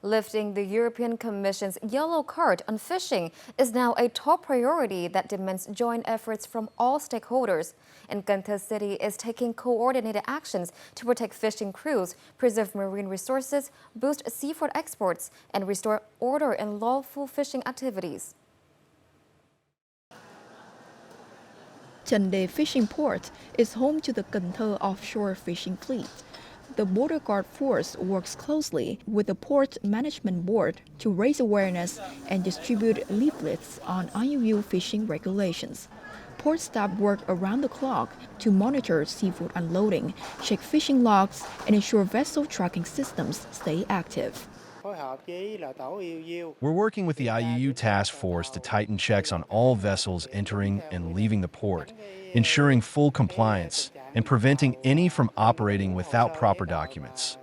Lifting the European Commission's yellow card on fishing is now a top priority that demands joint efforts from all stakeholders. And Tho City is taking coordinated actions to protect fishing crews, preserve marine resources, boost seafood exports, and restore order in lawful fishing activities. Chande Fishing Port is home to the Tho offshore fishing fleet. The Border Guard Force works closely with the Port Management Board to raise awareness and distribute leaflets on IUU fishing regulations. Port staff work around the clock to monitor seafood unloading, check fishing logs, and ensure vessel tracking systems stay active. We're working with the IUU task force to tighten checks on all vessels entering and leaving the port, ensuring full compliance and preventing any from operating without proper documents.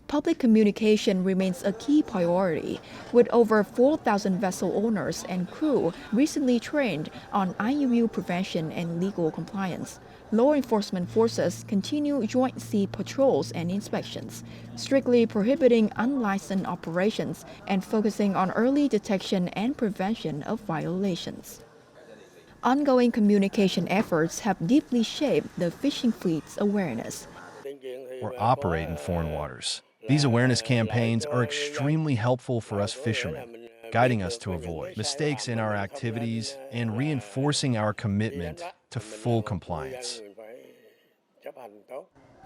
Public communication remains a key priority, with over 4,000 vessel owners and crew recently trained on IUU prevention and legal compliance. Law enforcement forces continue joint sea patrols and inspections, strictly prohibiting unlicensed operations and focusing on early detection and prevention of violations. Ongoing communication efforts have deeply shaped the fishing fleet's awareness. Or operate in foreign waters. These awareness campaigns are extremely helpful for us fishermen, guiding us to avoid mistakes in our activities and reinforcing our commitment to full compliance.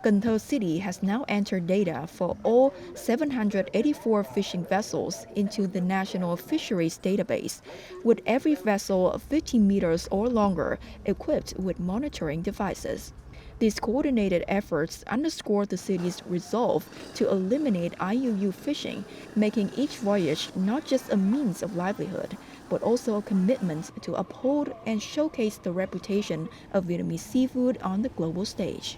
Tho City has now entered data for all 784 fishing vessels into the National Fisheries Database, with every vessel 15 meters or longer equipped with monitoring devices. These coordinated efforts underscore the city's resolve to eliminate IUU fishing, making each voyage not just a means of livelihood, but also a commitment to uphold and showcase the reputation of Vietnamese seafood on the global stage.